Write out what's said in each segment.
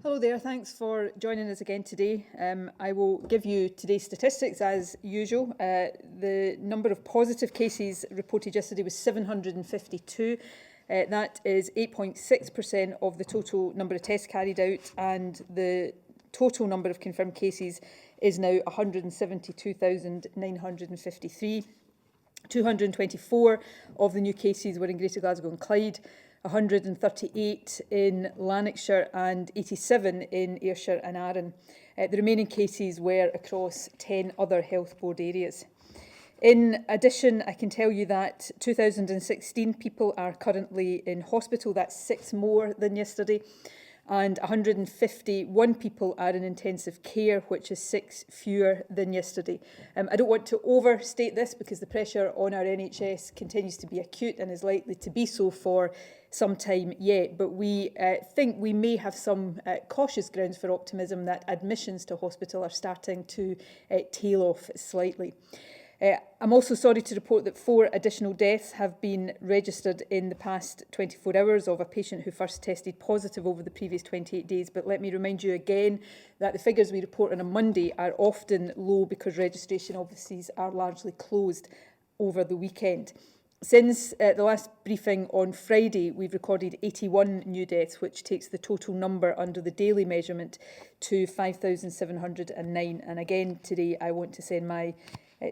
Hello there, thanks for joining us again today. I will give you today's statistics as usual. The number of positive cases reported yesterday was 752. That is 8.6% of the total number of tests carried out, and the total number of confirmed cases is now 172,953. 224 of the new cases were in Greater Glasgow and Clyde, 138 in Lanarkshire and 87 in Ayrshire and Arran. The remaining cases were across 10 other health board areas. In addition, I can tell you that 2,016 people are currently in hospital. That's 6 more than yesterday. And 151 people are in intensive care, which is 6 fewer than yesterday. I don't want to overstate this because the pressure on our NHS continues to be acute and is likely to be so for some time yet. But we think we may have some cautious grounds for optimism that admissions to hospital are starting to tail off slightly. I'm also sorry to report that 4 additional deaths have been registered in the past 24 hours of a patient who first tested positive over the previous 28 days. But let me remind you again that the figures we report on a Monday are often low because registration offices are largely closed over the weekend. Since the last briefing on Friday, we've recorded 81 new deaths, which takes the total number under the daily measurement to 5,709. And again, today I want to send my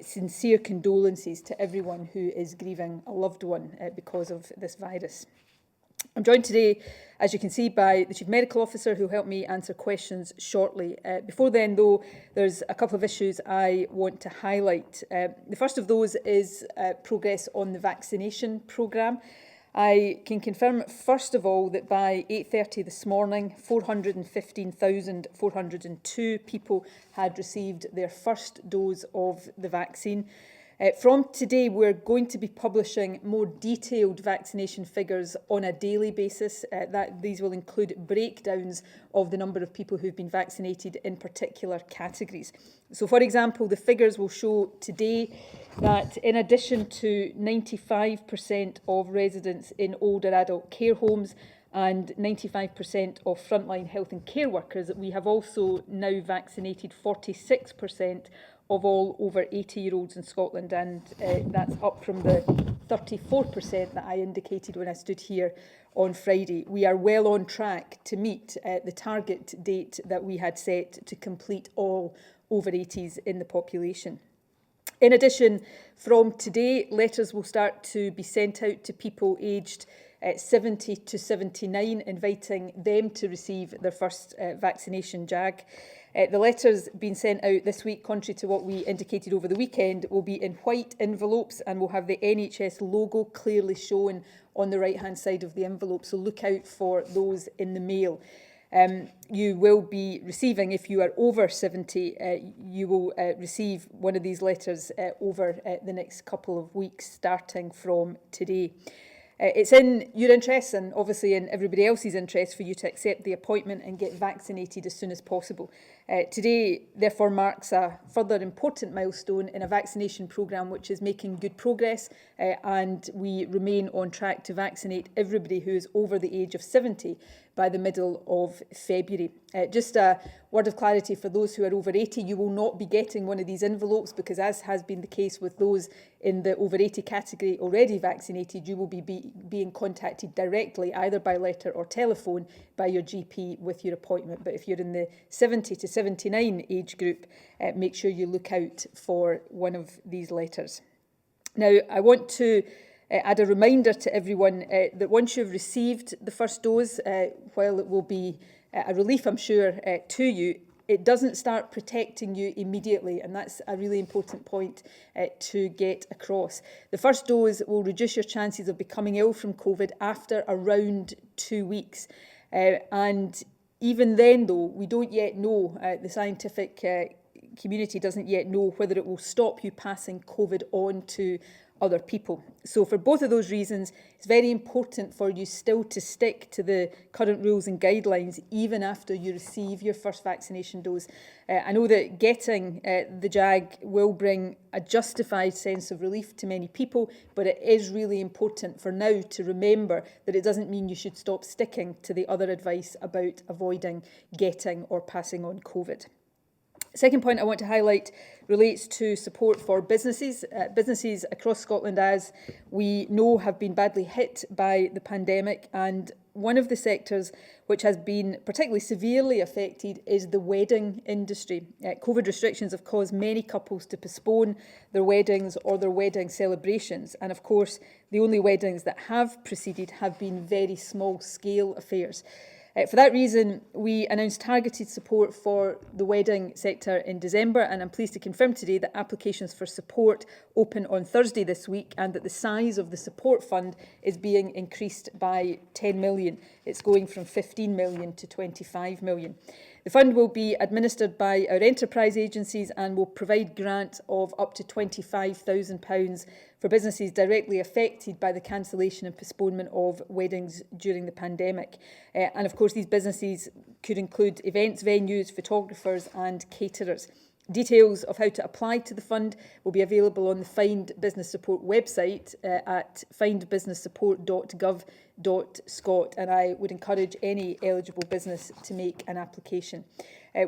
sincere condolences to everyone who is grieving a loved one because of this virus. I'm joined today, as you can see, by the Chief Medical Officer who will help me answer questions shortly. Before then, though, there's a couple of issues I want to highlight. The first of those is progress on the vaccination programme. I can confirm, first of all, that by 8:30 this morning, 415,402 people had received their first dose of the vaccine. From today, we're going to be publishing more detailed vaccination figures on a daily basis. These will include breakdowns of the number of people who've been vaccinated in particular categories. So, for example, the figures will show today that in addition to 95% of residents in older adult care homes and 95% of frontline health and care workers, we have also now vaccinated 46% of all over 80-year-olds in Scotland, and that's up from the 34% that I indicated when I stood here on Friday. We are well on track to meet the target date that we had set to complete all over 80s in the population. In addition, from today, letters will start to be sent out to people aged 70 to 79, inviting them to receive their first vaccination jab. The letters being sent out this week, contrary to what we indicated over the weekend, will be in white envelopes and will have the NHS logo clearly shown on the right-hand side of the envelope. So look out for those in the mail. You will be receiving, if you are over 70, you will receive one of these letters over the next couple of weeks, starting from today. It's in your interest and obviously in everybody else's interest for you to accept the appointment and get vaccinated as soon as possible. Today, therefore, marks a further important milestone in a vaccination programme which is making good progress, and we remain on track to vaccinate everybody who is over the age of 70 by the middle of February. Just a word of clarity for those who are over 80, you will not be getting one of these envelopes because, as has been the case with those in the over 80 category already vaccinated, you will be being contacted directly, either by letter or telephone, by your GP with your appointment. But if you're in the 70 to 79 age group, make sure you look out for one of these letters. Now, I want to add a reminder to everyone that once you've received the first dose, while it will be a relief, I'm sure, to you, it doesn't start protecting you immediately, and that's a really important point to get across. The first dose will reduce your chances of becoming ill from COVID after around 2 weeks. And even then, though, we don't yet know, the scientific community doesn't yet know whether it will stop you passing COVID on to other people. So for both of those reasons, it's very important for you still to stick to the current rules and guidelines even after you receive your first vaccination dose. I know that getting the jab will bring a justified sense of relief to many people, but it is really important for now to remember that it doesn't mean you should stop sticking to the other advice about avoiding getting or passing on COVID. Second point I want to highlight relates to support for businesses. Businesses across Scotland, as we know, have been badly hit by the pandemic, and one of the sectors which has been particularly severely affected is the wedding industry. COVID restrictions have caused many couples to postpone their weddings or their wedding celebrations, and of course the only weddings that have proceeded have been very small scale affairs. For that reason, we announced targeted support for the wedding sector in December, and I'm pleased to confirm today that applications for support open on Thursday this week and that the size of the support fund is being increased by 10 million. It's going from 15 million to 25 million. The fund will be administered by our enterprise agencies and will provide grants of up to £25,000 for businesses directly affected by the cancellation and postponement of weddings during the pandemic. And of course, these businesses could include events, venues, photographers and caterers. Details of how to apply to the fund will be available on the Find Business Support website at findbusinesssupport.gov.scot, and I would encourage any eligible business to make an application.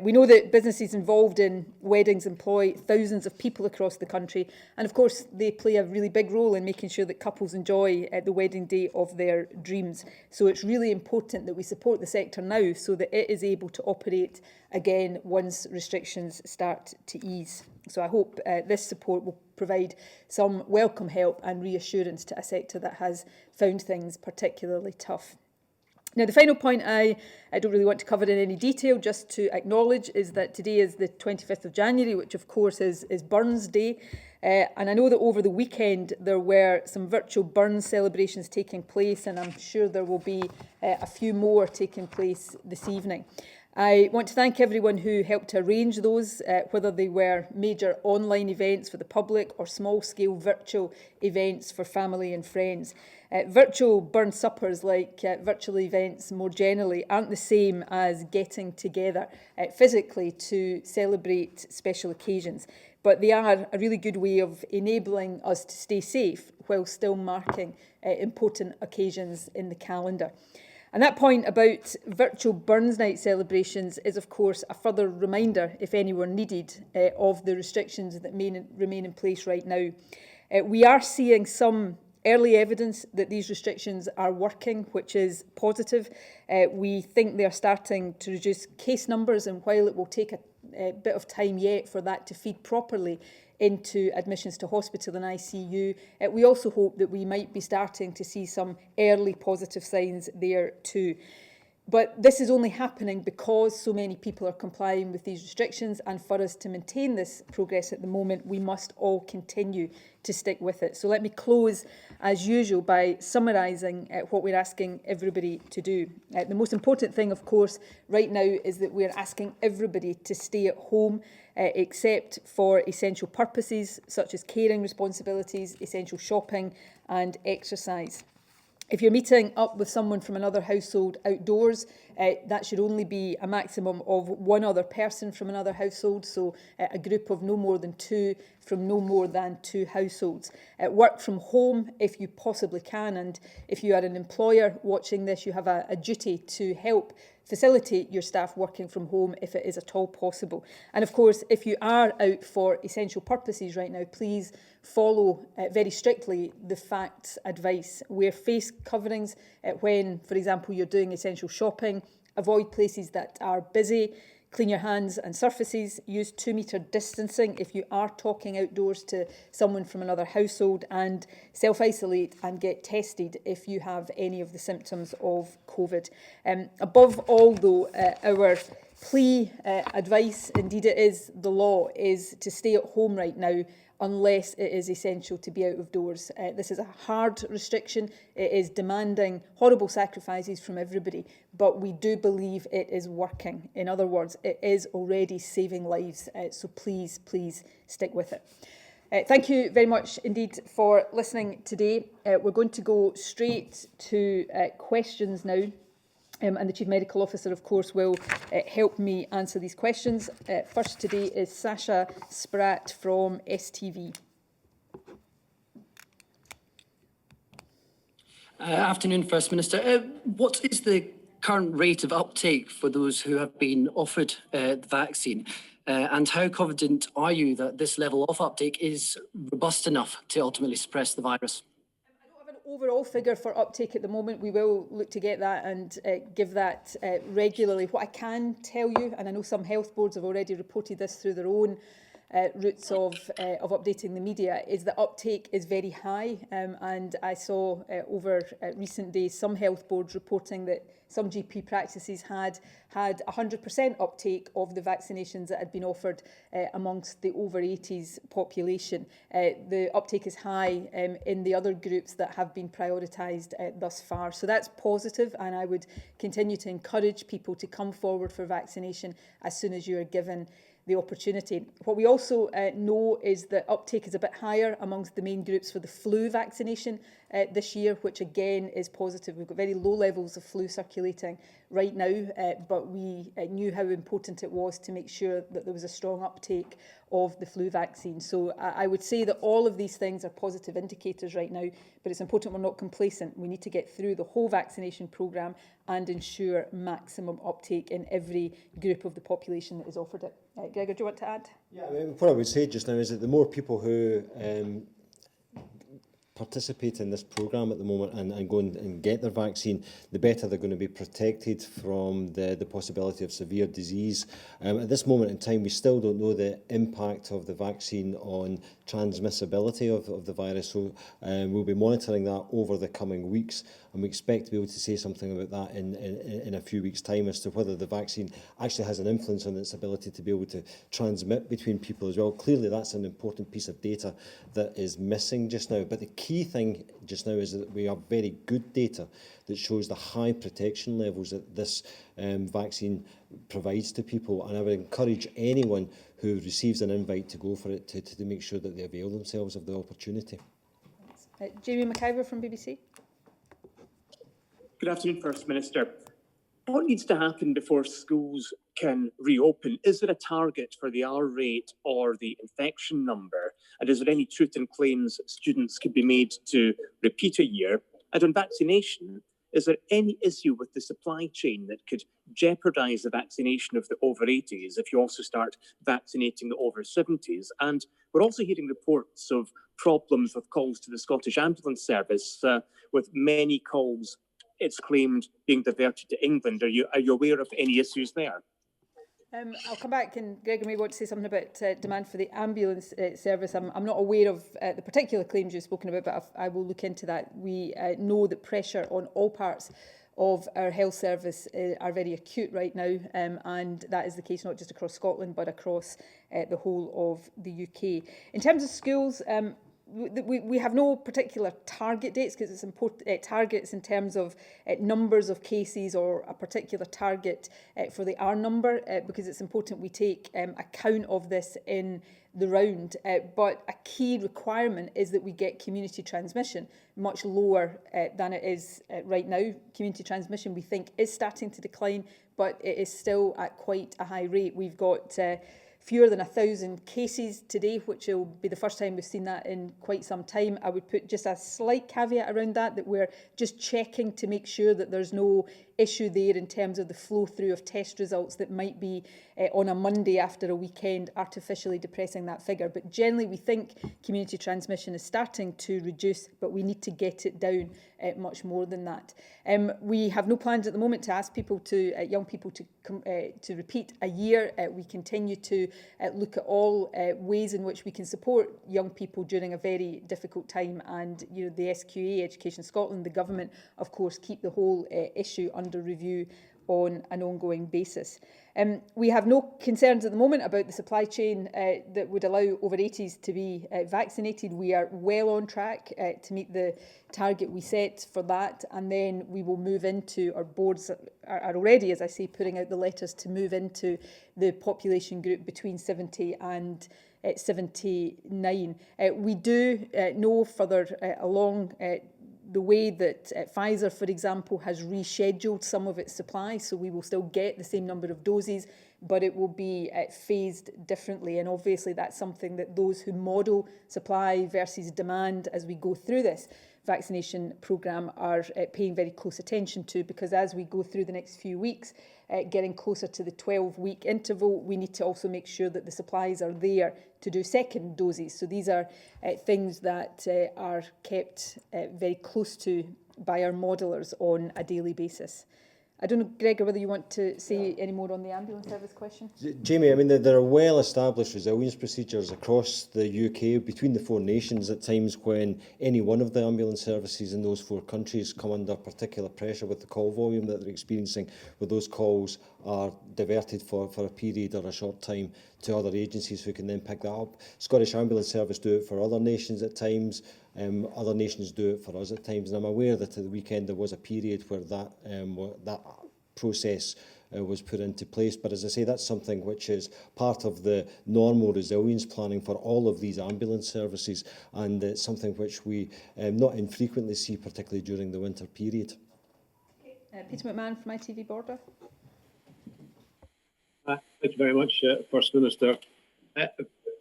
We know that businesses involved in weddings employ thousands of people across the country, and of course they play a really big role in making sure that couples enjoy the wedding day of their dreams. So it's really important that we support the sector now so that it is able to operate again once restrictions start to ease. So I hope this support will provide some welcome help and reassurance to a sector that has found things particularly tough. Now, the final point I don't really want to cover in any detail, just to acknowledge, is that today is the 25th of January, which of course is Burns Day. And I know that over the weekend there were some virtual Burns celebrations taking place, and I'm sure there will be a few more taking place this evening. I want to thank everyone who helped to arrange those, whether they were major online events for the public or small-scale virtual events for family and friends. Virtual Burns suppers, like virtual events more generally, aren't the same as getting together physically to celebrate special occasions, but they are a really good way of enabling us to stay safe while still marking important occasions in the calendar. And that point about virtual Burns Night celebrations is, of course, a further reminder, if any were needed, of the restrictions that may remain in place right now. We are seeing some early evidence that these restrictions are working, which is positive. We think they are starting to reduce case numbers, and while it will take a bit of time yet for that to feed properly into admissions to hospital and ICU, we also hope that we might be starting to see some early positive signs there too. But this is only happening because so many people are complying with these restrictions, and for us to maintain this progress at the moment, we must all continue to stick with it. So let me close, as usual, by summarising what we're asking everybody to do. The most important thing, of course, right now is that we're asking everybody to stay at home, except for essential purposes such as caring responsibilities, essential shopping and exercise. If you're meeting up with someone from another household outdoors, that should only be a maximum of one other person from another household, so a group of no more than two from no more than two households. Work from home if you possibly can, and if you are an employer watching this, you have a duty to help facilitate your staff working from home if it is at all possible. And of course, if you are out for essential purposes right now, please follow very strictly the facts advice. Wear face coverings when, for example, you're doing essential shopping. Avoid places that are busy. Clean your hands and surfaces. Use 2-metre distancing if you are talking outdoors to someone from another household, and self-isolate and get tested if you have any of the symptoms of COVID. Above all, though, our plea, advice, indeed it is the law, is to stay at home right now unless it is essential to be out of doors. This is a hard restriction. It is demanding horrible sacrifices from everybody, but we do believe it is working. In other words, it is already saving lives. So please, please stick with it. Thank you very much indeed for listening today. We're going to go straight to questions now. And the Chief Medical Officer, of course, will help me answer these questions. First today is Sasha Spratt from STV. Afternoon, First Minister. What is the current rate of uptake for those who have been offered the vaccine? And how confident are you that this level of uptake is robust enough to ultimately suppress the virus? I don't have an overall figure for uptake at the moment. We will look to get that and give that regularly. What I can tell you, and I know some health boards have already reported this through their own routes of updating the media, is that uptake is very high, and I saw over recent days some health boards reporting that some GP practices had 100% uptake of the vaccinations that had been offered amongst the over 80s population. The uptake is high in the other groups that have been prioritised thus far. So that's positive, and I would continue to encourage people to come forward for vaccination as soon as you are given the opportunity. What we also know is that uptake is a bit higher amongst the main groups for the flu vaccination this year, which again is positive. We've got very low levels of flu circulating right now, but we knew how important it was to make sure that there was a strong uptake of the flu vaccine. So I would say that all of these things are positive indicators right now, but it's important we're not complacent. We need to get through the whole vaccination programme and ensure maximum uptake in every group of the population that is offered it. Gregor, do you want to add? Yeah, I mean, what I would say just now is that the more people who participate in this programme at the moment and go and get their vaccine, the better they're going to be protected from the possibility of severe disease. At this moment in time, we still don't know the impact of the vaccine on transmissibility of the virus, so we'll be monitoring that over the coming weeks, and we expect to be able to say something about that in a few weeks' time as to whether the vaccine actually has an influence on its ability to be able to transmit between people as well. Clearly, that's an important piece of data that is missing just now, but the key thing just now is that we have very good data that shows the high protection levels that this vaccine provides to people, and I would encourage anyone who receives an invite to go for it to make sure that they avail themselves of the opportunity. Jamie McIver from BBC. Good afternoon, First Minister. What needs to happen before schools can reopen? Is there a target for the R rate or the infection number? And is there any truth in claims students could be made to repeat a year? And on vaccination, is there any issue with the supply chain that could jeopardise the vaccination of the over 80s if you also start vaccinating the over 70s? And we're also hearing reports of problems with calls to the Scottish Ambulance Service, with many calls, it's claimed, being diverted to England. Are you aware of any issues there? I'll come back, and Gregor may want to say something about demand for the ambulance service. I'm not aware of the particular claims you've spoken about, but I will look into that. We know that pressure on all parts of our health service are very acute right now, and that is the case not just across Scotland but across the whole of the UK. In terms of schools, we have no particular target dates because it's important targets in terms of numbers of cases or a particular target for the R number, because it's important we take account of this in the round. But a key requirement is that we get community transmission much lower than it is right now. Community transmission, we think, is starting to decline, but it is still at quite a high rate. We've got fewer than 1,000 cases today, which will be the first time we've seen that in quite some time. I would put just a slight caveat around that we're just checking to make sure that there's no issue there in terms of the flow through of test results that might be on a Monday after a weekend artificially depressing that figure. But generally we think community transmission is starting to reduce, but we need to get it down much more than that. We have no plans at the moment to ask people to young people to repeat a year. We continue to look at all ways in which we can support young people during a very difficult time, and the SQA, Education Scotland, the government, of course, keep the whole issue under review on an ongoing basis. We have no concerns at the moment about the supply chain that would allow over 80s to be vaccinated. We are well on track to meet the target we set for that, and then we will move into, our boards are already, as I say, putting out the letters to move into the population group between 70 and 79. We do know further along the way that Pfizer, for example, has rescheduled some of its supply, so we will still get the same number of doses, but it will be phased differently. And obviously that's something that those who model supply versus demand as we go through this vaccination programme are paying very close attention to, because as we go through the next few weeks, getting closer to the 12-week interval, we need to also make sure that the supplies are there to do second doses. So these are things that are kept very close to by our modelers on a daily basis. I don't know, Gregor, whether you want to say any more on the ambulance service question? Jamie, I mean, there are well-established resilience procedures across the UK between the four nations at times when any one of the ambulance services in those four countries come under particular pressure with the call volume that they're experiencing, where those calls are diverted for a period or a short time to other agencies who can then pick that up. Scottish Ambulance Service do it for other nations at times. Other nations do it for us at times, and I'm aware that at the weekend there was a period where that process was put into place. But as I say, that's something which is part of the normal resilience planning for all of these ambulance services, and it's something which we not infrequently see, particularly during the winter period. Peter McMahon from ITV Border. Thank you very much, First Minister.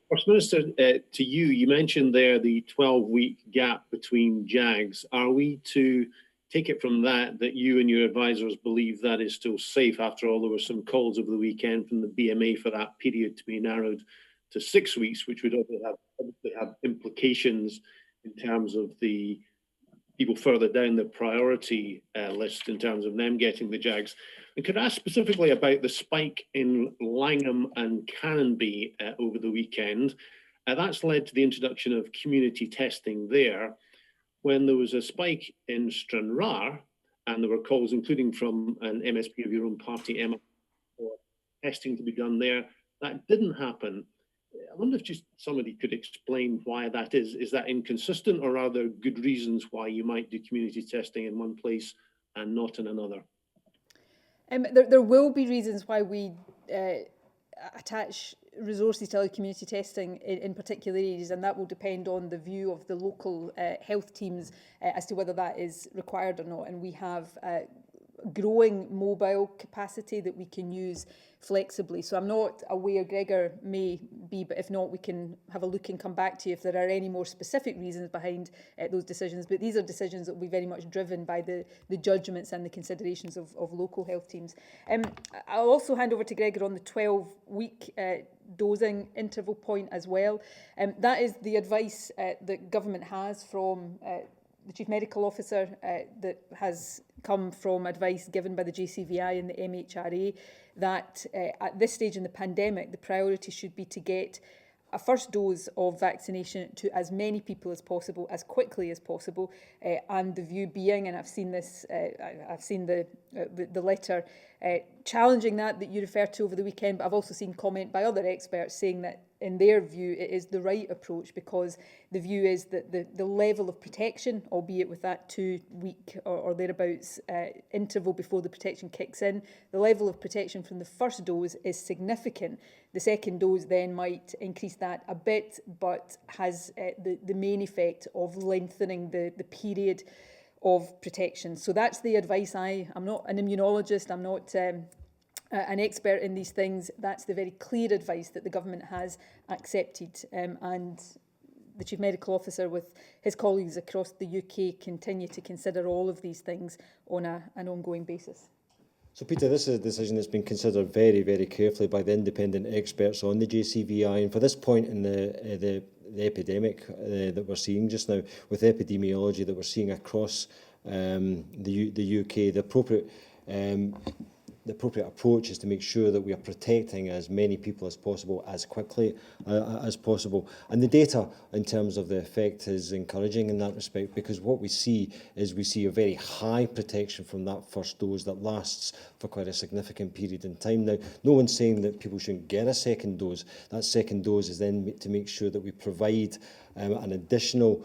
First Minister, to you, you mentioned there the 12-week gap between JAGs. Are we to take it from that you and your advisors believe that is still safe? After all, there were some calls over the weekend from the BMA for that period to be narrowed to 6 weeks, which would obviously have implications in terms of the people further down the priority list in terms of them getting the JAGs. And could I ask specifically about the spike in Langham and Canonby over the weekend? That's led to the introduction of community testing there. When there was a spike in Stranraer, and there were calls, including from an MSP of your own party, Emma, for testing to be done there, that didn't happen. I wonder if just somebody could explain why that is. Is that inconsistent, or are there good reasons why you might do community testing in one place and not in another? There will be reasons why we attach resources to community testing in particular areas, and that will depend on the view of the local health teams as to whether that is required or not. And we have growing mobile capacity that we can use flexibly. So I'm not aware, Gregor may be, but if not, we can have a look and come back to you if there are any more specific reasons behind those decisions. But these are decisions that will be very much driven by the judgments and the considerations of local health teams. I'll also hand over to Gregor on the 12-week dosing interval point as well. That is the advice that government has from the Chief Medical Officer, that has come from advice given by the JCVI and the MHRA, that at this stage in the pandemic, the priority should be to get a first dose of vaccination to as many people as possible, as quickly as possible, and the view being, and I've seen this, I've seen the letter challenging that you referred to over the weekend, but I've also seen comment by other experts saying that in their view it is the right approach, because the view is that the level of protection, albeit with that 2-week or thereabouts interval before the protection kicks in, the level of protection from the first dose is significant. The second dose then might increase that a bit, but has the main effect of lengthening the period of protection. So that's the advice. I'm not an immunologist, I'm not an expert in these things. That's the very clear advice that the government has accepted, and the Chief Medical Officer with his colleagues across the UK continue to consider all of these things on an ongoing basis. So Peter, this is a decision that's been considered very, very carefully by the independent experts on the JCVI, and for this point in the epidemic that we're seeing just now, with epidemiology that we're seeing across the UK, the appropriate the appropriate approach is to make sure that we are protecting as many people as possible, as quickly as possible. And the data in terms of the effect is encouraging in that respect, because what we see is we see a very high protection from that first dose that lasts for quite a significant period in time. Now, no one's saying that people shouldn't get a second dose. That second dose is then to make sure that we provide an additional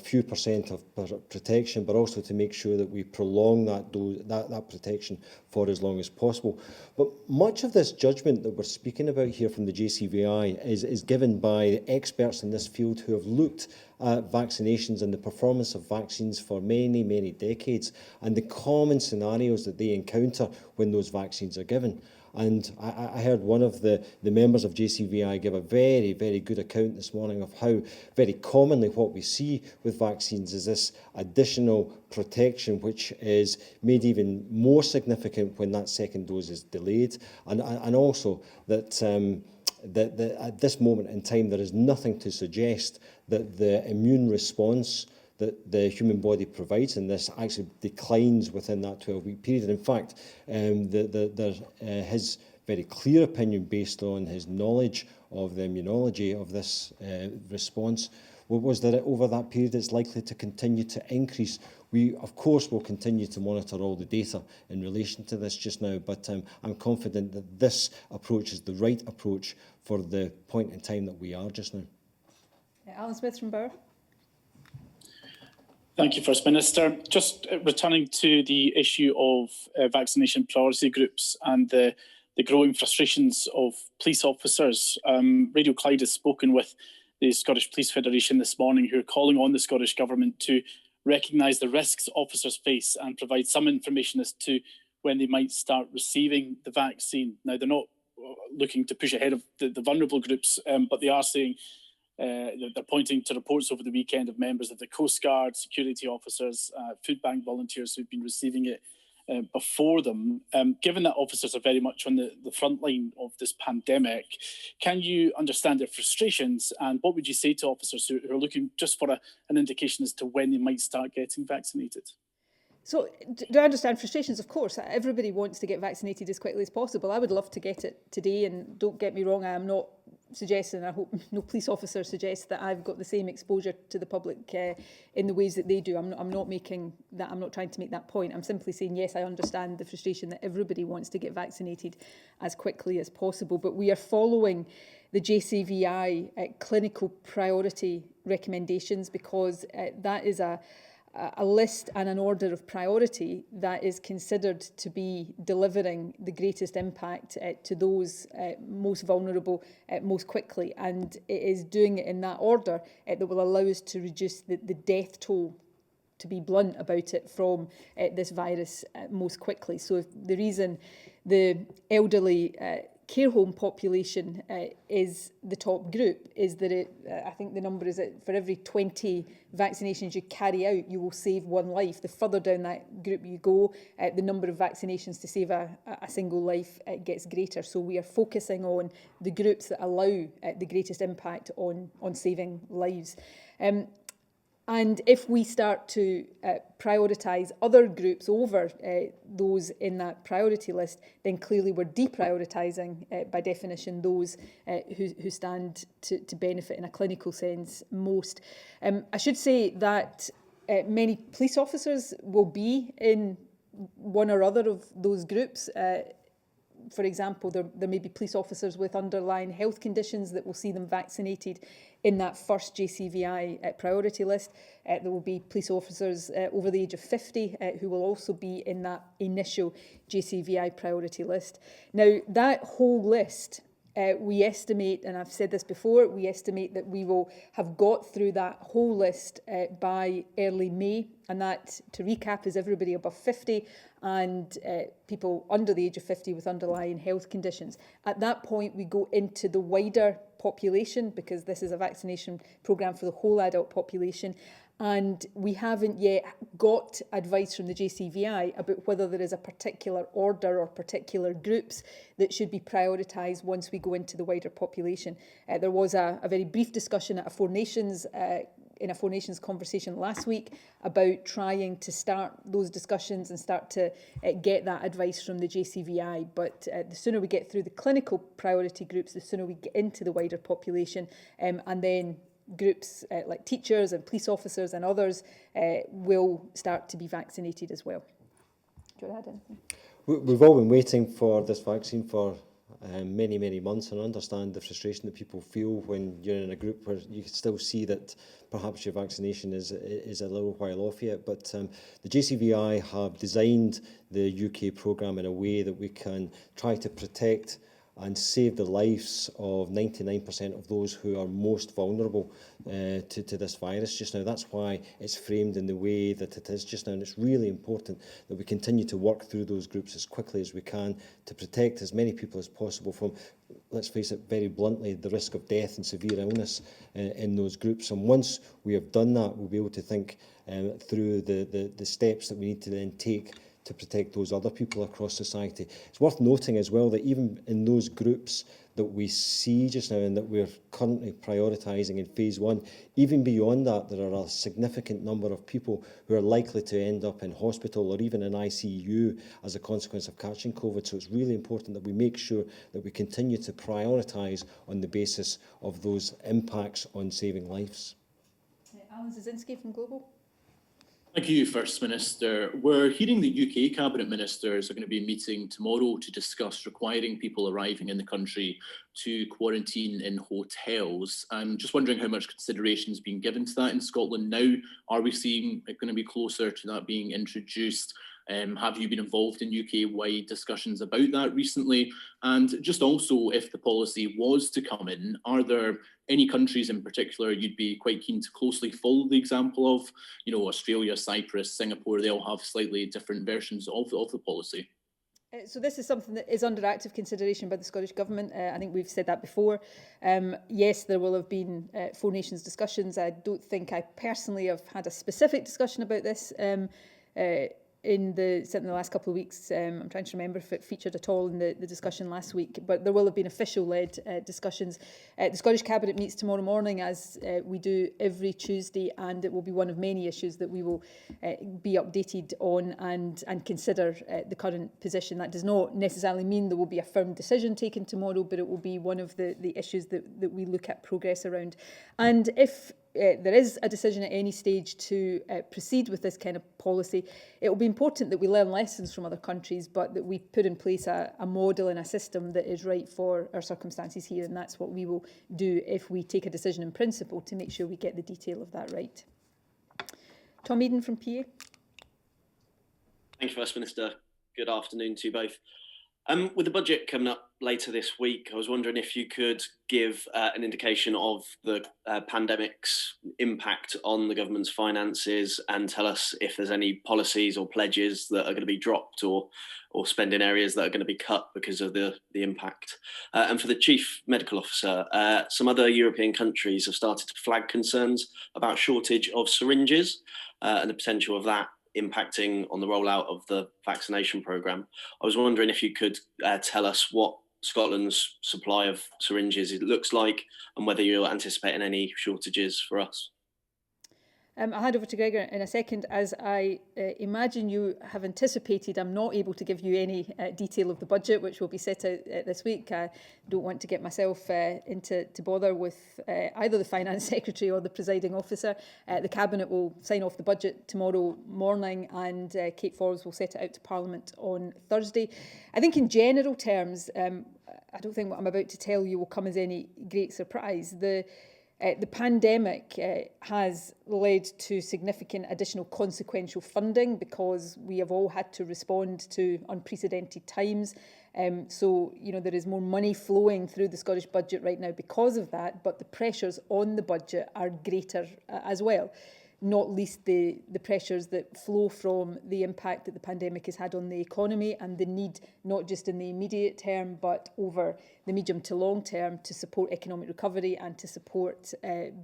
few percent of protection, but also to make sure that we prolong that protection for as long as possible. But much of this judgment that we're speaking about here from the JCVI is given by experts in this field who have looked at vaccinations and the performance of vaccines for many, many decades, and the common scenarios that they encounter when those vaccines are given. And I heard one of the members of JCVI give a very, very good account this morning of how very commonly what we see with vaccines is this additional protection, which is made even more significant when that second dose is delayed. And also that at this moment in time, there is nothing to suggest that the immune response that the human body provides in this actually declines within that 12-week period. In fact, his very clear opinion based on his knowledge of the immunology of this response was that over that period it's likely to continue to increase. We, of course, will continue to monitor all the data in relation to this just now, but I'm confident that this approach is the right approach for the point in time that we are just now. Alan Smith from Bauer. Thank you, First Minister. Just returning to the issue of vaccination priority groups and the growing frustrations of police officers. Radio Clyde has spoken with the Scottish Police Federation this morning, who are calling on the Scottish Government to recognise the risks officers face and provide some information as to when they might start receiving the vaccine. Now, they're not looking to push ahead of the vulnerable groups, but they are saying they're pointing to reports over the weekend of members of the Coast Guard, security officers, food bank volunteers who've been receiving it before them. Given that officers are very much on the front line of this pandemic, can you understand their frustrations, and what would you say to officers who are looking just for an indication as to when they might start getting vaccinated? So, do I understand frustrations? Of course, everybody wants to get vaccinated as quickly as possible. I would love to get it today, and don't get me wrong, I am not suggesting, I hope no police officer suggests that I've got the same exposure to the public in the ways that they do. I'm not making that, I'm not trying to make that point. I'm simply saying, yes, I understand the frustration that everybody wants to get vaccinated as quickly as possible, but we are following the JCVI clinical priority recommendations because that is a list and an order of priority that is considered to be delivering the greatest impact to those most vulnerable most quickly. And it is doing it in that order that will allow us to reduce the death toll, to be blunt about it, from this virus most quickly. So if the reason the elderly care home population is the top group is that I think the number is that for every 20 vaccinations you carry out, you will save one life. The further down that group you go, the number of vaccinations to save a single life gets greater. So we are focusing on the groups that allow the greatest impact on saving lives. And if we start to prioritise other groups over those in that priority list, then clearly we're deprioritising, by definition, those who stand to benefit in a clinical sense most. I should say that many police officers will be in one or other of those groups. For example, there may be police officers with underlying health conditions that will see them vaccinated in that first JCVI priority list. There will be police officers over the age of 50 who will also be in that initial JCVI priority list. Now, that whole list, we estimate, and I've said this before, we estimate that we will have got through that whole list by early May. And that, to recap, is everybody above 50 and people under the age of 50 with underlying health conditions. At that point, we go into the wider population, because this is a vaccination programme for the whole adult population. And we haven't yet got advice from the JCVI about whether there is a particular order or particular groups that should be prioritised once we go into the wider population. There was a very brief discussion at a Four Nations in a Four Nations conversation last week about trying to start those discussions and start to get that advice from the JCVI. But the sooner we get through the clinical priority groups, the sooner we get into the wider population, and then groups like teachers and police officers and others will start to be vaccinated as well. Do you want to add anything? We've all been waiting for this vaccine for many months, and I understand the frustration that people feel when you're in a group where you can still see that perhaps your vaccination is a little while off yet. But the JCVI have designed the UK programme in a way that we can try to protect and save the lives of 99% of those who are most vulnerable to this virus just now. That's why it's framed in the way that it is just now, and it's really important that we continue to work through those groups as quickly as we can to protect as many people as possible from, let's face it very bluntly, the risk of death and severe illness in those groups. And once we have done that, we'll be able to think through the steps that we need to then take to protect those other people across society. It's worth noting as well that even in those groups that we see just now and that we're currently prioritising in phase 1, even beyond that, there are a significant number of people who are likely to end up in hospital or even in ICU as a consequence of catching COVID. So it's really important that we make sure that we continue to prioritise on the basis of those impacts on saving lives. Alan Zazinski from Global. Thank you, First Minister. We're hearing the UK Cabinet Ministers are going to be meeting tomorrow to discuss requiring people arriving in the country to quarantine in hotels. I'm just wondering how much consideration is being given to that in Scotland now. Are we seeing it going to be closer to that being introduced? Have you been involved in UK-wide discussions about that recently? And just also, if the policy was to come in, are there any countries in particular you'd be quite keen to closely follow the example of? You know, Australia, Cyprus, Singapore, they all have slightly different versions of the policy. So this is something that is under active consideration by the Scottish Government. I think we've said that before. Yes, there will have been Four Nations discussions. I don't think I personally have had a specific discussion about this certainly in the last couple of weeks. I'm trying to remember if it featured at all in the discussion last week, but there will have been official-led discussions. The Scottish Cabinet meets tomorrow morning, as we do every Tuesday, and it will be one of many issues that we will be updated on and consider the current position. That does not necessarily mean there will be a firm decision taken tomorrow, but it will be one of the issues that we look at progress around. And if there is a decision at any stage to proceed with this kind of policy, it will be important that we learn lessons from other countries, but that we put in place a model and a system that is right for our circumstances here, and that's what we will do if we take a decision in principle to make sure we get the detail of that right. Tom Eden from PA. Thank you, First Minister. Good afternoon to you both. With the budget coming up later this week, I was wondering if you could give an indication of the pandemic's impact on the government's finances and tell us if there's any policies or pledges that are going to be dropped or spending areas that are going to be cut because of the impact. And for the Chief Medical Officer, some other European countries have started to flag concerns about shortage of syringes and the potential of that impacting on the rollout of the vaccination programme. I was wondering if you could tell us what Scotland's supply of syringes looks like and whether you're anticipating any shortages for us. I'll hand over to Gregor in a second. As I imagine you have anticipated, I'm not able to give you any detail of the budget, which will be set out this week. I don't want to get myself into bother with either the Finance Secretary or the Presiding Officer. The Cabinet will sign off the budget tomorrow morning, and Kate Forbes will set it out to Parliament on Thursday. I think in general terms, I don't think what I'm about to tell you will come as any great surprise. The pandemic has led to significant additional consequential funding because we have all had to respond to unprecedented times. So, you know, there is more money flowing through the Scottish budget right now because of that, but the pressures on the budget are greater as well. Not least the pressures that flow from the impact that the pandemic has had on the economy and the need, not just in the immediate term, but over the medium to long term, to support economic recovery and to support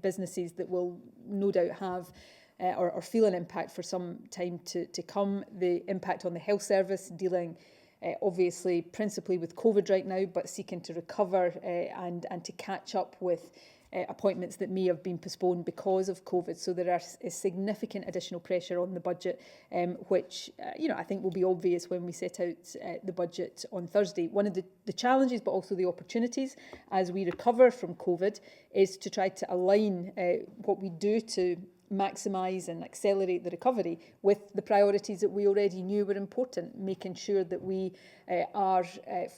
businesses that will no doubt have or feel an impact for some time to come. The impact on the health service, dealing obviously principally with COVID right now, but seeking to recover and to catch up with appointments that may have been postponed because of COVID. So there is significant additional pressure on the budget, which I think will be obvious when we set out the budget on Thursday. One of the challenges, but also the opportunities as we recover from COVID, is to try to align what we do to maximise and accelerate the recovery with the priorities that we already knew were important, making sure that we are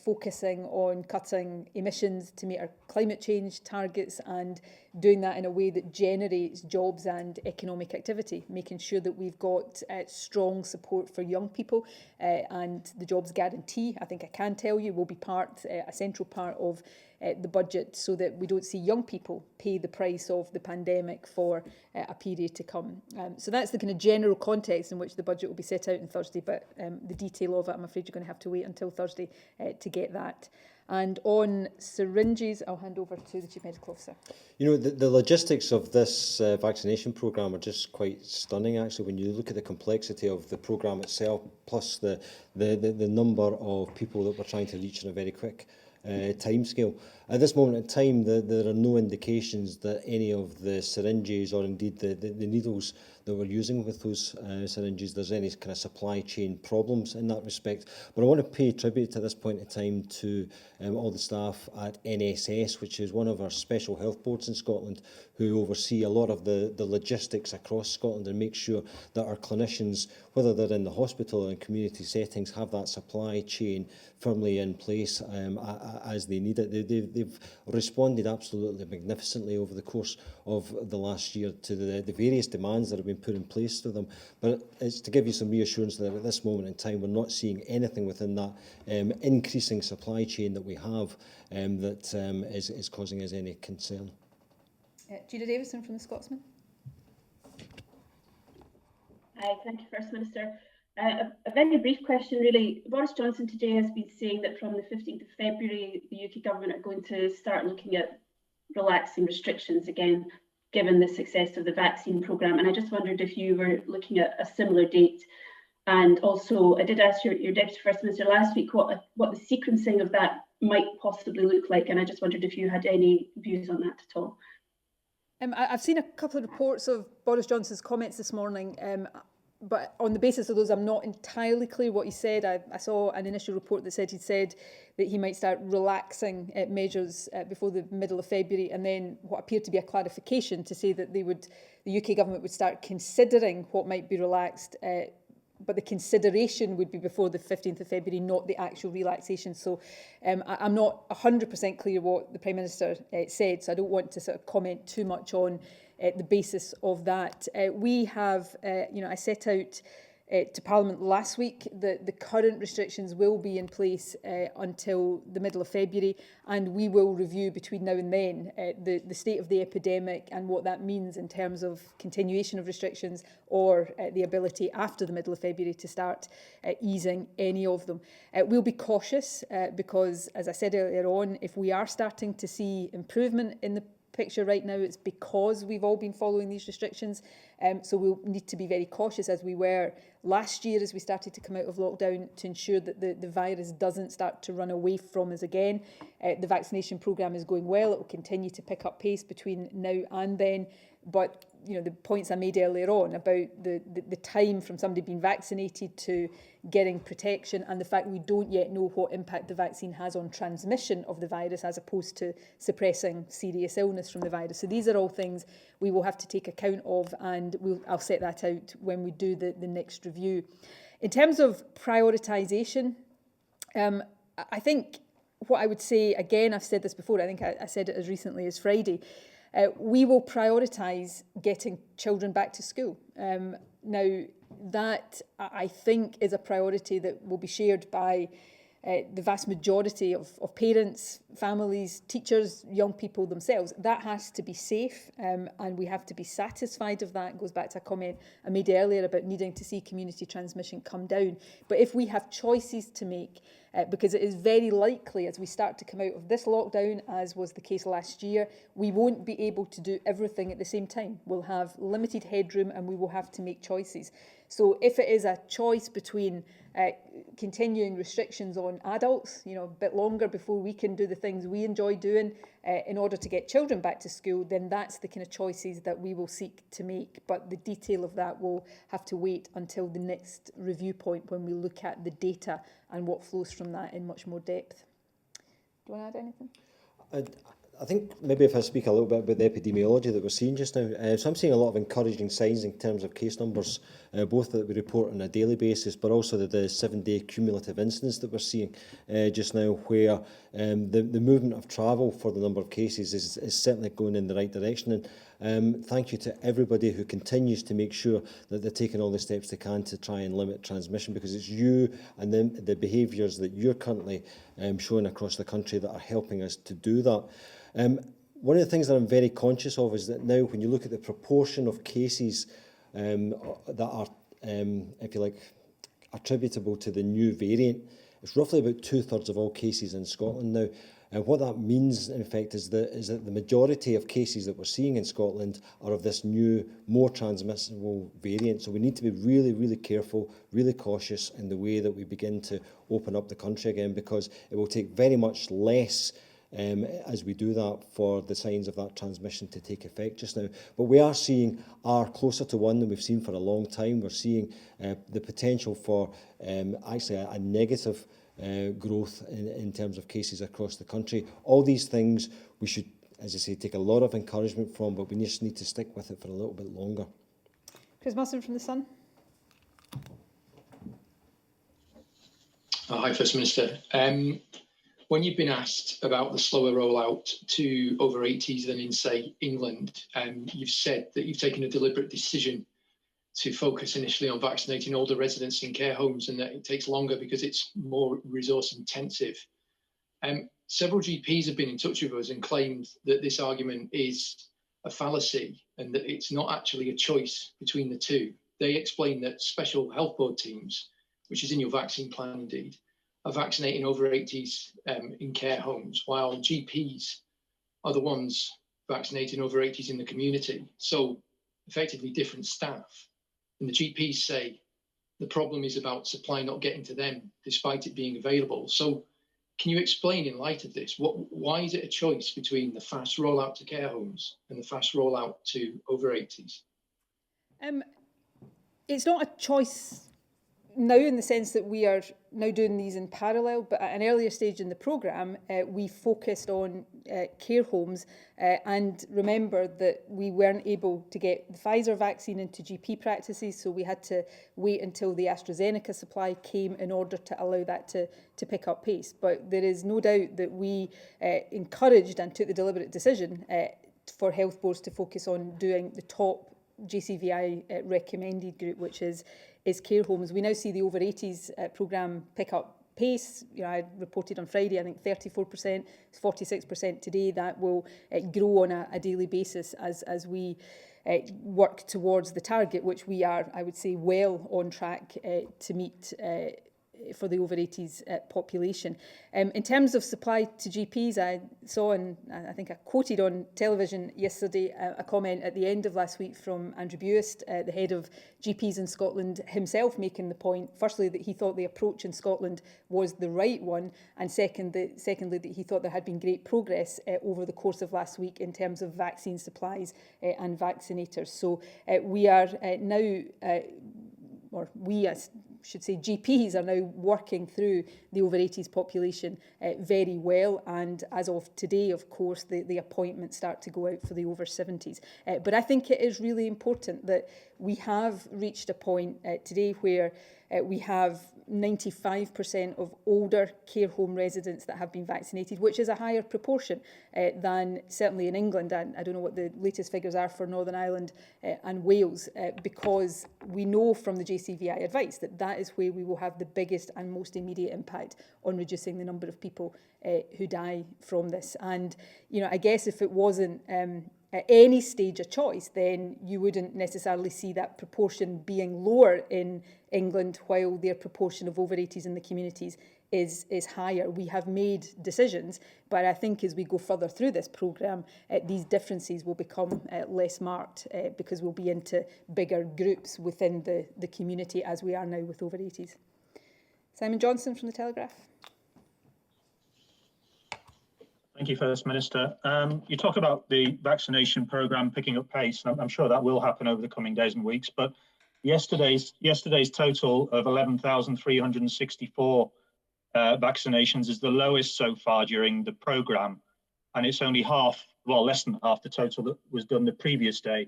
focusing on cutting emissions to meet our climate change targets and doing that in a way that generates jobs and economic activity, making sure that we've got strong support for young people and the jobs guarantee, I think I can tell you, will be a central part of the budget, so that we don't see young people pay the price of the pandemic for a period to come. So that's the kind of general context in which the budget will be set out on Thursday, but the detail of it, I'm afraid you're going to have to wait until Thursday to get that. And on syringes, I'll hand over to the Chief Medical Officer. The logistics of this vaccination programme are just quite stunning, actually, when you look at the complexity of the programme itself, plus the number of people that we're trying to reach in a very quick timescale. At this moment in time, there are no indications that any of the syringes or indeed the needles that we're using with those syringes, there's any kind of supply chain problems in that respect. But I want to pay tribute at this point in time to all the staff at NSS, which is one of our special health boards in Scotland, who oversee a lot of the logistics across Scotland and make sure that our clinicians, whether they're in the hospital or in community settings, have that supply chain firmly in place as they need it. They've responded absolutely magnificently over the course of the last year to the various demands that have been put in place to them. But it's to give you some reassurance that at this moment in time we're not seeing anything within that increasing supply chain that we have that is causing us any concern. Judah Davison from the Scotsman. Hi, thank you, First Minister. A very brief question, really. Boris Johnson today has been saying that from the 15th of February, the UK government are going to start looking at relaxing restrictions again, given the success of the vaccine programme. And I just wondered if you were looking at a similar date. And also, I did ask your Deputy First Minister last week what the sequencing of that might possibly look like. And I just wondered if you had any views on that at all. I've seen a couple of reports of Boris Johnson's comments this morning, but on the basis of those, I'm not entirely clear what he said. I saw an initial report that said he'd said that he might start relaxing measures before the middle of February, and then what appeared to be a clarification to say that the UK government would start considering what might be relaxed, but the consideration would be before the 15th of February, not the actual relaxation. So I'm not 100% clear what the Prime Minister said, so I don't want to sort of comment too much on the basis of that. We have, I set out to Parliament last week that the current restrictions will be in place until the middle of February, and we will review between now and then the state of the epidemic and what that means in terms of continuation of restrictions or the ability after the middle of February to start easing any of them. We'll be cautious because, as I said earlier on, if we are starting to see improvement in the picture right now, it's because we've all been following these restrictions. So we'll need to be very cautious, as we were last year as we started to come out of lockdown, to ensure that the virus doesn't start to run away from us again. The vaccination programme is going well. It will continue to pick up pace between now and then. But the points I made earlier on about the time from somebody being vaccinated to getting protection, and the fact we don't yet know what impact the vaccine has on transmission of the virus as opposed to suppressing serious illness from the virus. So these are all things we will have to take account of, and I'll set that out when we do the next review. In terms of prioritisation, I think what I would say, again, I've said this before, I think I said it as recently as Friday, we will prioritise getting children back to school. Now, that, I think, is a priority that will be shared by the vast majority of parents, families, teachers, young people themselves. That has to be safe, and we have to be satisfied of that. It goes back to a comment I made earlier about needing to see community transmission come down. But if we have choices to make, because it is very likely as we start to come out of this lockdown, as was the case last year, we won't be able to do everything at the same time. We'll have limited headroom and we will have to make choices. So if it is a choice between continuing restrictions on adults, you know, a bit longer before we can do the things we enjoy doing in order to get children back to school, then that's the kind of choices that we will seek to make. But the detail of that will have to wait until the next review point when we look at the data and what flows from that in much more depth. Do you want to add anything? I think maybe if I speak a little bit about the epidemiology that we're seeing just now, so I'm seeing a lot of encouraging signs in terms of case numbers, both that we report on a daily basis, but also the 7-day cumulative incidence that we're seeing just now, where the movement of travel for the number of cases is certainly going in the right direction. And thank you to everybody who continues to make sure that they're taking all the steps they can to try and limit transmission, because it's you and the behaviours that you're currently showing across the country that are helping us to do that. One of the things that I'm very conscious of is that now when you look at the proportion of cases that are, if you like, attributable to the new variant, it's roughly about 2/3 of all cases in Scotland now. And what that means, in effect, is that the majority of cases that we're seeing in Scotland are of this new, more transmissible variant. So we need to be really, really careful, really cautious in the way that we begin to open up the country again, because it will take very much less as we do that for the signs of that transmission to take effect just now. But we are seeing R closer to 1 than we've seen for a long time. We're seeing the potential for actually a negative growth in terms of cases across the country. All these things we should, as I say, take a lot of encouragement from, but we just need to stick with it for a little bit longer. Chris Musson from The Sun. Hi, First Minister. When you've been asked about the slower rollout to over 80s than in, say, England, you've said that you've taken a deliberate decision to focus initially on vaccinating older residents in care homes, and that it takes longer because it's more resource intensive. Several GPs have been in touch with us and claimed that this argument is a fallacy and that it's not actually a choice between the two. They explain that special health board teams, which is in your vaccine plan indeed, are vaccinating over 80s in care homes, while GPs are the ones vaccinating over 80s in the community. So effectively different staff. And the GPs say the problem is about supply not getting to them despite it being available. So can you explain in light of this, why is it a choice between the fast rollout to care homes and the fast rollout to over 80s? It's not a choice now in the sense that we are now doing these in parallel, but at an earlier stage in the programme, we focused on care homes and remember that we weren't able to get the Pfizer vaccine into GP practices, so we had to wait until the AstraZeneca supply came in order to allow that to pick up pace. But there is no doubt that we encouraged and took the deliberate decision for health boards to focus on doing the top JCVI recommended group, which is care homes. We now see the over 80s programme pick up pace. You know, I reported on Friday, I think 34%, it's 46% today. That will grow on a daily basis as we work towards the target, which we are, I would say, well on track to meet for the over 80s population. In terms of supply to GPs, I saw, and I think I quoted on television yesterday, a comment at the end of last week from Andrew Buist, the head of GPs in Scotland, himself making the point, firstly, that he thought the approach in Scotland was the right one, and secondly, that he thought there had been great progress over the course of last week in terms of vaccine supplies and vaccinators. So we are now, or we as should say GPs are now working through the over 80s population very well, and as of today, of course, the appointments start to go out for the over 70s. But I think it is really important that we have reached a point today where we have 95% of older care home residents that have been vaccinated, which is a higher proportion than certainly in England. And I don't know what the latest figures are for Northern Ireland and Wales, because we know from the JCVI advice that that is where we will have the biggest and most immediate impact on reducing the number of people who die from this. And, you know, I guess if it wasn't at any stage a choice, then you wouldn't necessarily see that proportion being lower in England, while their proportion of over 80s in the communities is higher. We have made decisions, but I think as we go further through this programme, these differences will become less marked because we'll be into bigger groups within the community as we are now with over 80s. Simon Johnson from the Telegraph. Thank you, First Minister. You talk about the vaccination programme picking up pace, and I'm sure that will happen over the coming days and weeks, but yesterday's total of 11,364 vaccinations is the lowest so far during the programme, and it's only less than half the total that was done the previous day.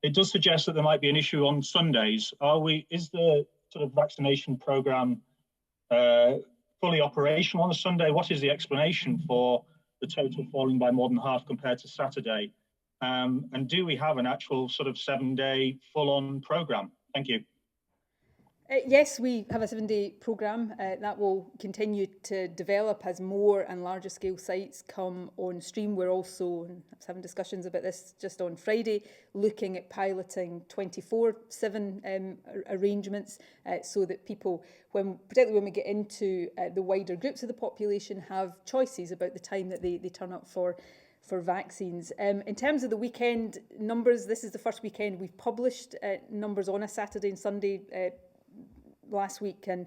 It does suggest that there might be an issue on Sundays. Is the sort of vaccination programme fully operational on a Sunday? What is the explanation for the total falling by more than half compared to Saturday? And do we have an actual sort of 7-day full-on programme? Thank you. Yes, we have a 7-day programme that will continue to develop as more and larger scale sites come on stream. We're also, and I was having discussions about this just on Friday, looking at piloting 24/7 arrangements so that people, particularly when we get into the wider groups of the population, have choices about the time that they turn up for vaccines. In terms of the weekend numbers, this is the first weekend we've published numbers on a Saturday and Sunday last week, and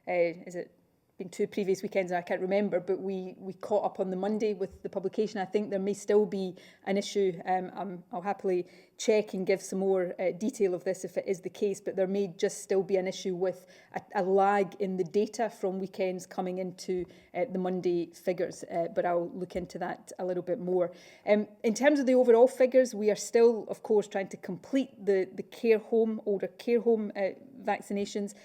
is it been 2 previous weekends? I can't remember, but we caught up on the Monday with the publication. I think there may still be an issue. I'll happily check and give some more detail of this if it is the case, but there may just still be an issue with a lag in the data from weekends coming into the Monday figures, but I'll look into that a little bit more. In terms of the overall figures, we are still, of course, trying to complete the older care home vaccinations,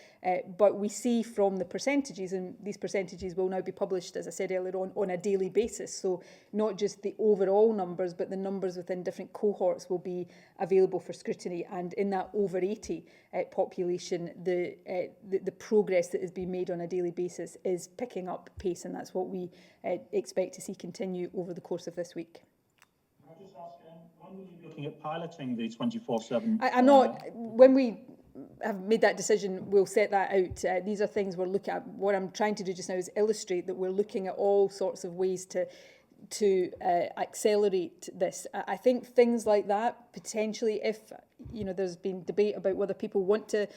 but we see from the percentages, and these percentages will now be published, as I said earlier on a daily basis, so not just the overall numbers, but the numbers within different cohorts will be available for scrutiny. And in that over 80 population, the progress that is being made on a daily basis is picking up pace, and that's what we expect to see continue over the course of this week. Can I just ask, when will you be looking at piloting the 24/7? I'm not. When we have made that decision, we'll set that out. These are things we're looking at. What I'm trying to do just now is illustrate that we're looking at all sorts of ways to accelerate this. I think things like that, potentially, if there's been debate about whether people want to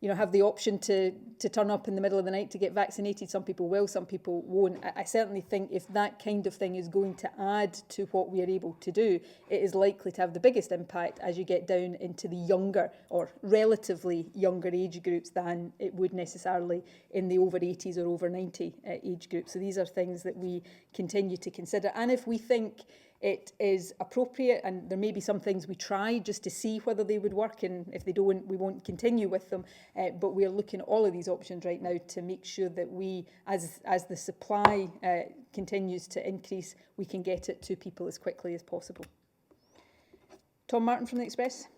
have the option to turn up in the middle of the night to get vaccinated. Some people will, some people won't. I certainly think if that kind of thing is going to add to what we are able to do, it is likely to have the biggest impact as you get down into the younger or relatively younger age groups than it would necessarily in the over 80s or over 90 age group. So these are things that we continue to consider. And if we think it is appropriate, and there may be some things we try just to see whether they would work, and if they don't, we won't continue with them. But we are looking at all of these options right now to make sure that we, as the supply continues to increase, we can get it to people as quickly as possible. Tom Martin from the Express.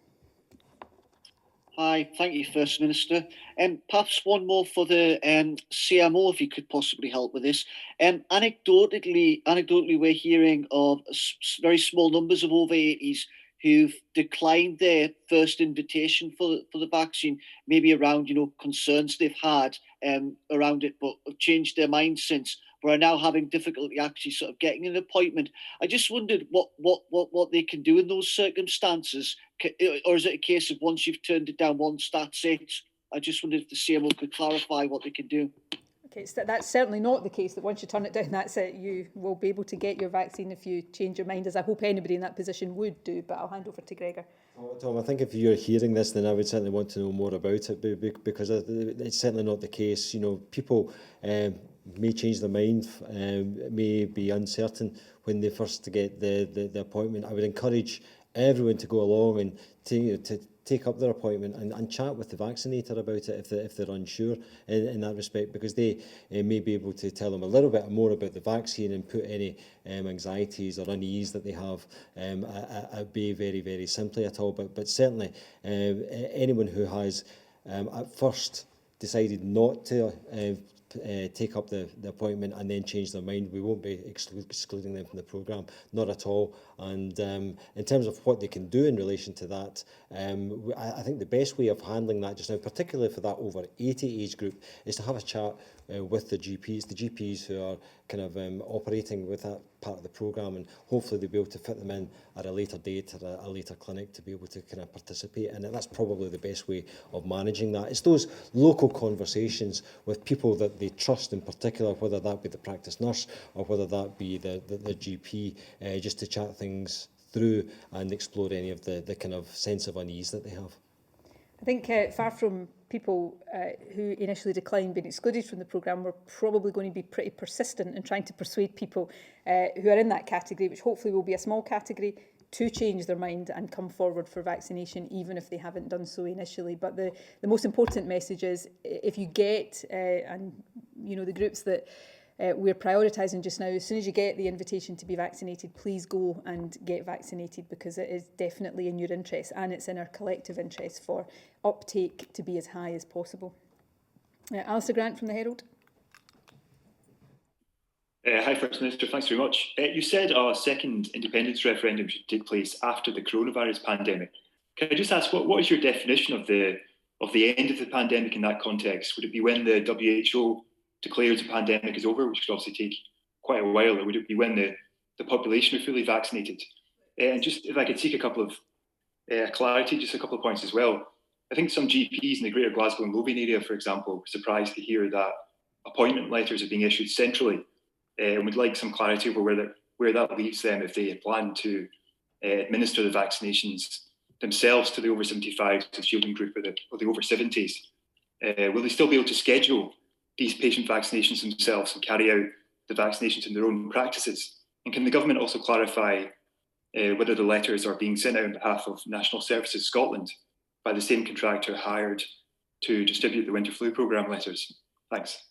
Hi, thank you, First Minister. Perhaps one more for the CMO, if you could possibly help with this. Anecdotally, we're hearing of very small numbers of over 80s who've declined their first invitation for the vaccine, maybe around concerns they've had around it, but have changed their mind since, but are now having difficulty actually sort of getting an appointment. I just wondered what they can do in those circumstances, or is it a case of once you've turned it down once, that's it? I just wondered if the CMO could clarify what they can do. Okay, so that's certainly not the case, that once you turn it down, that's it. You will be able to get your vaccine if you change your mind, as I hope anybody in that position would do, but I'll hand over to Gregor. Tom, I think if you're hearing this, then I would certainly want to know more about it, because it's certainly not the case. People may change their mind, may be uncertain when they first get the appointment. I would encourage everyone to go along and to take up their appointment and chat with the vaccinator about it if they're unsure in that respect, because they may be able to tell them a little bit more about the vaccine and put any anxieties or unease that they have at bay very, very simply at all. But certainly anyone who has at first decided not to take up the appointment and then change their mind, we won't be excluding them from the programme, not at all. And in terms of what they can do in relation to that, I think the best way of handling that just now, particularly for that over 80 age group, is to have a chat with the GPs who are kind of operating with that part of the programme, and hopefully they'll be able to fit them in at a later date, at a later clinic, to be able to kind of participate. And that's probably the best way of managing that. It's those local conversations with people that they trust in particular, whether that be the practice nurse or whether that be the GP, just to chat things through and explore any of the kind of sense of unease that they have. I think far from people who initially declined being excluded from the programme, we're probably going to be pretty persistent in trying to persuade people who are in that category, which hopefully will be a small category, to change their mind and come forward for vaccination, even if they haven't done so initially. But the most important message is, if you get, and you know, the groups that we're prioritising just now, as soon as you get the invitation to be vaccinated, please go and get vaccinated, because it is definitely in your interest, and it's in our collective interest for uptake to be as high as possible. Alistair Grant from the Herald. Hi, First Minister. Thanks very much. You said a second independence referendum should take place after the coronavirus pandemic. Can I just ask, what is your definition of the end of the pandemic in that context? Would it be when the WHO declares the pandemic is over, which could obviously take quite a while, or would it be when the population are fully vaccinated? And just if I could seek a couple of clarity, just a couple of points as well. I think some GPs in the Greater Glasgow and Lothian area, for example, were surprised to hear that appointment letters are being issued centrally, and would like some clarity over where that leaves them if they plan to administer the vaccinations themselves to the over 75s, the shielding group, or the over 70s. Will they still be able to schedule these patient vaccinations themselves and carry out the vaccinations in their own practices? And can the government also clarify whether the letters are being sent out on behalf of National Services Scotland by the same contractor hired to distribute the winter flu programme letters? Thanks.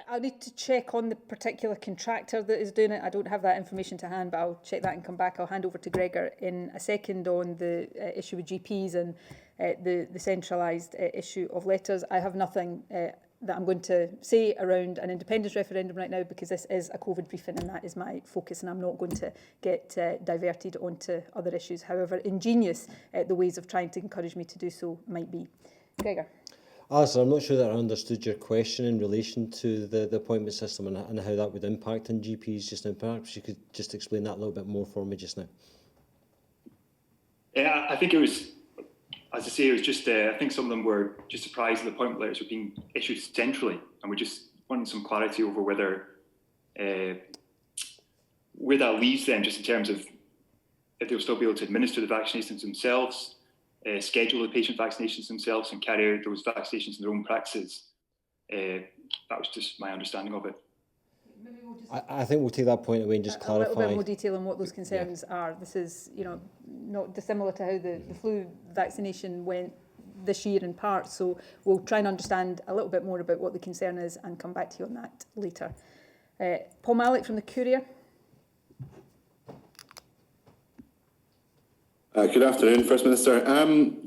I'll need to check on the particular contractor that is doing it. I don't have that information to hand, but I'll check that and come back. I'll hand over to Gregor in a second on the issue with GPs and the centralised issue of letters. I have nothing that I'm going to say around an independence referendum right now, because this is a COVID briefing and that is my focus, and I'm not going to get diverted onto other issues, however ingenious the ways of trying to encourage me to do so might be. Gregor. Alistair, I'm not sure that I understood your question in relation to the appointment system and how that would impact on GPs just now. Perhaps you could just explain that a little bit more for me just now. Yeah, I think it was, as I say, it was just, I think some of them were just surprised that the appointment letters were being issued centrally, and we're just wanting some clarity over whether, where that leaves them, just in terms of if they'll still be able to administer the vaccinations themselves, schedule the patient vaccinations themselves, and carry out those vaccinations in their own practices. That was just my understanding of it. I think we'll take that point away and just clarify. A little bit more detail on what those concerns are. This is, you know, not dissimilar to how the flu vaccination went this year in part. So we'll try and understand a little bit more about what the concern is and come back to you on that later. Paul Mallock from the Courier. Good afternoon, First Minister.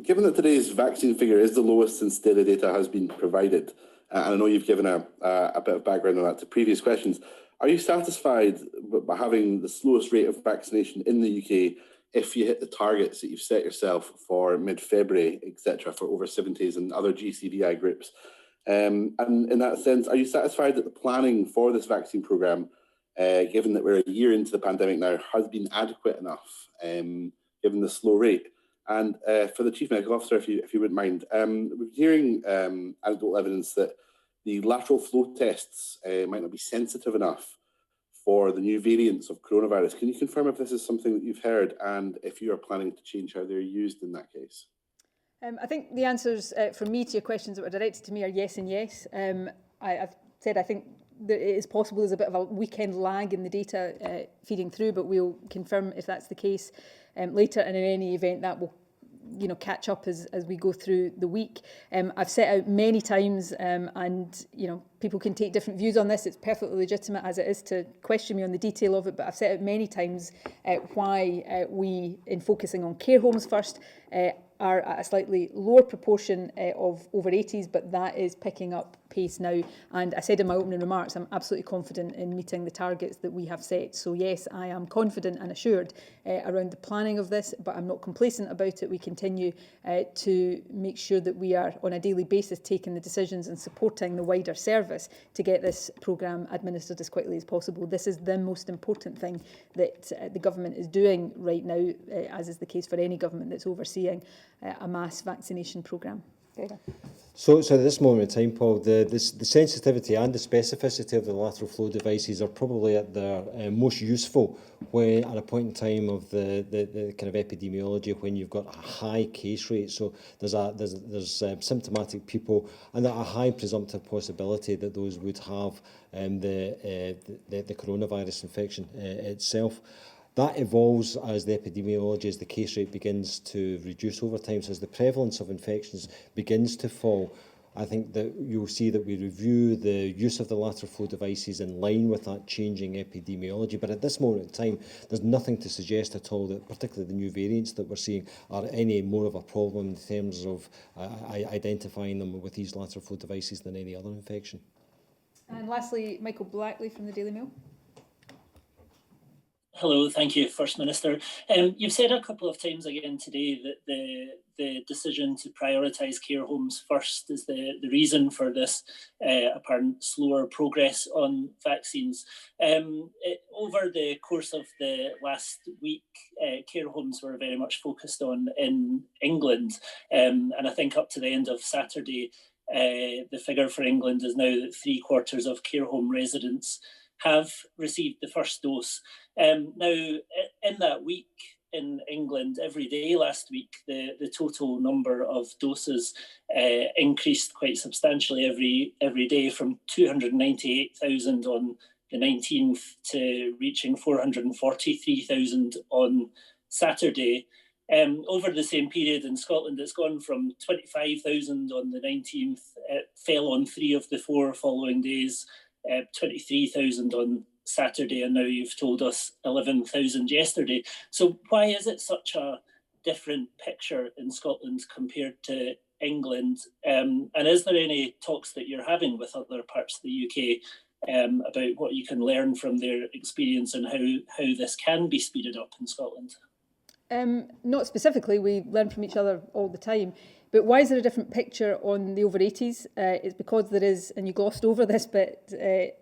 Given that today's vaccine figure is the lowest since daily data has been provided, and I know you've given a bit of background on that to previous questions, are you satisfied by having the slowest rate of vaccination in the UK if you hit the targets that you've set yourself for mid-February, etc., for over 70s and other GCVI groups? And in that sense, are you satisfied that the planning for this vaccine programme, given that we're a year into the pandemic now, has been adequate enough? Given the slow rate? And for the Chief Medical Officer, if you wouldn't mind, we're hearing anecdotal evidence that the lateral flow tests might not be sensitive enough for the new variants of coronavirus. Can you confirm if this is something that you've heard, and if you are planning to change how they're used in that case? I think the answers from me to your questions that were directed to me are yes and yes. I've said I think that it is possible there's a bit of a weekend lag in the data feeding through, but we'll confirm if that's the case later, and in any event that will, you know, catch up as we go through the week. I've set out many times, and you know, people can take different views on this. It's perfectly legitimate as it is to question me on the detail of it, but I've set out many times why we, in focusing on care homes first, are at a slightly lower proportion of over 80s, but that is picking up pace now. And I said in my opening remarks, I'm absolutely confident in meeting the targets that we have set. So yes, I am confident and assured around the planning of this, but I'm not complacent about it. We continue to make sure that we are on a daily basis taking the decisions and supporting the wider service service to get this programme administered as quickly as possible. This is the most important thing that the government is doing right now, as is the case for any government that's overseeing a mass vaccination programme. Gregor. So at this moment in time, Paul, the sensitivity and the specificity of the lateral flow devices are probably at their most useful when at a point in time of the kind of epidemiology when you've got a high case rate. So there's symptomatic people and a high presumptive possibility that those would have the coronavirus infection itself. That evolves as the epidemiology, as the case rate begins to reduce over time. So as the prevalence of infections begins to fall, I think that you'll see that we review the use of the lateral flow devices in line with that changing epidemiology. But at this moment in time, there's nothing to suggest at all that particularly the new variants that we're seeing are any more of a problem in terms of identifying them with these lateral flow devices than any other infection. And lastly, Michael Blackley from the Daily Mail. Hello, thank you, First Minister. You've said a couple of times again today that the decision to prioritise care homes first is the reason for this apparent slower progress on vaccines. Over the course of the last week, care homes were very much focused on in England, and I think up to the end of Saturday, the figure for England is now that 3/4 of care home residents have received the first dose. Now, in that week in England, every day last week, the total number of doses increased quite substantially every day, from 298,000 on the 19th to reaching 443,000 on Saturday. Over the same period in Scotland, it's gone from 25,000 on the 19th, it fell on 3 of the 4 following days, 23,000 on Saturday, and now you've told us 11,000 yesterday. So why is it such a different picture in Scotland compared to England? And is there any talks that you're having with other parts of the UK about what you can learn from their experience and how this can be speeded up in Scotland? Not specifically, we learn from each other all the time. But why is there a different picture on the over 80s? It's because there is, and you glossed over this bit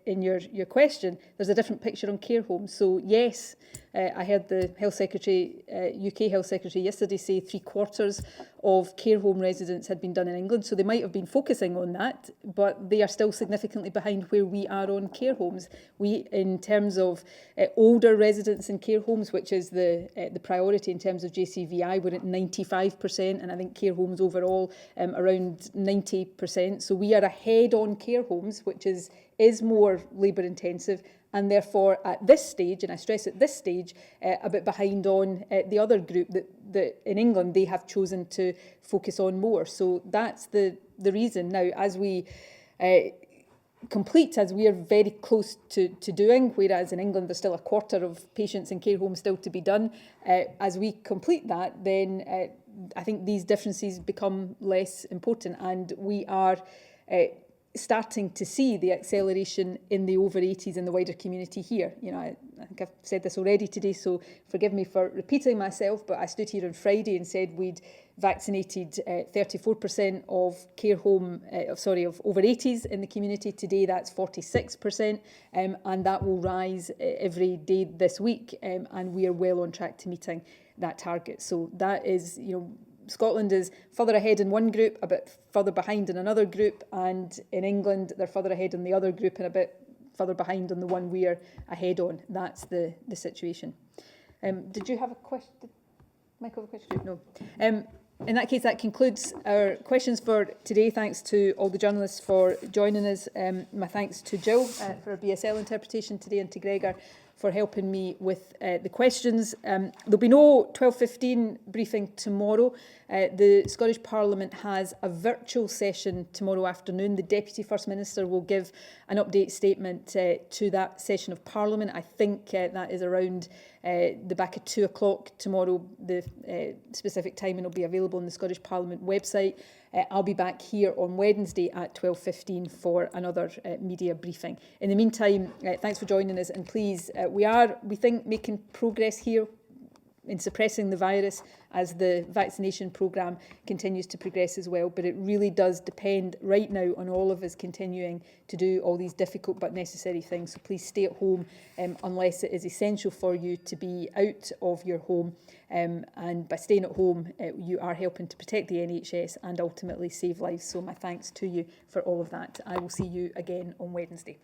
in your question, there's a different picture on care homes. So yes, I heard the Health Secretary, UK Health Secretary yesterday say 3/4 of care home residents had been done in England. So they might have been focusing on that, but they are still significantly behind where we are on care homes. We, in terms of older residents in care homes, which is the priority in terms of JCVI, we're at 95%, and I think care homes overall around 90%. So we are ahead on care homes, which is more labour intensive, and therefore at this stage, and I stress at this stage, a bit behind on the other group that in England they have chosen to focus on more. So that's the reason. Now, as we complete, as we are very close to doing, whereas in England there's still 1/4 of patients in care homes still to be done, as we complete that, then I think these differences become less important, and we are starting to see the acceleration in the over 80s in the wider community here. You know, I think I've said this already today, so forgive me for repeating myself, but I stood here on Friday and said we'd vaccinated 34% of care home, of over 80s in the community. Today that's 46%, and that will rise every day this week, and we are well on track to meeting that target. So that is, you know, Scotland is further ahead in one group, a bit further behind in another group, and in England they're further ahead in the other group and a bit further behind on the one we're ahead on. That's the situation. Did you have a question? Did Michael have a question? No. In that case, that concludes our questions for today. Thanks to all the journalists for joining us. My thanks to Jill for her BSL interpretation today, and to Gregor for helping me with the questions. There'll be no 12:15 briefing tomorrow. The Scottish Parliament has a virtual session tomorrow afternoon. The Deputy First Minister will give an update statement to that session of Parliament. I think that is around the back of 2 o'clock tomorrow. The specific timing will be available on the Scottish Parliament website. I'll be back here on Wednesday at 12:15 for another media briefing. In the meantime, thanks for joining us, and please, we think, making progress here. in suppressing the virus as the vaccination programme continues to progress as well. But it really does depend right now on all of us continuing to do all these difficult but necessary things. So please stay at home unless it is essential for you to be out of your home. And by staying at home, you are helping to protect the NHS and ultimately save lives. So my thanks to you for all of that. I will see you again on Wednesday.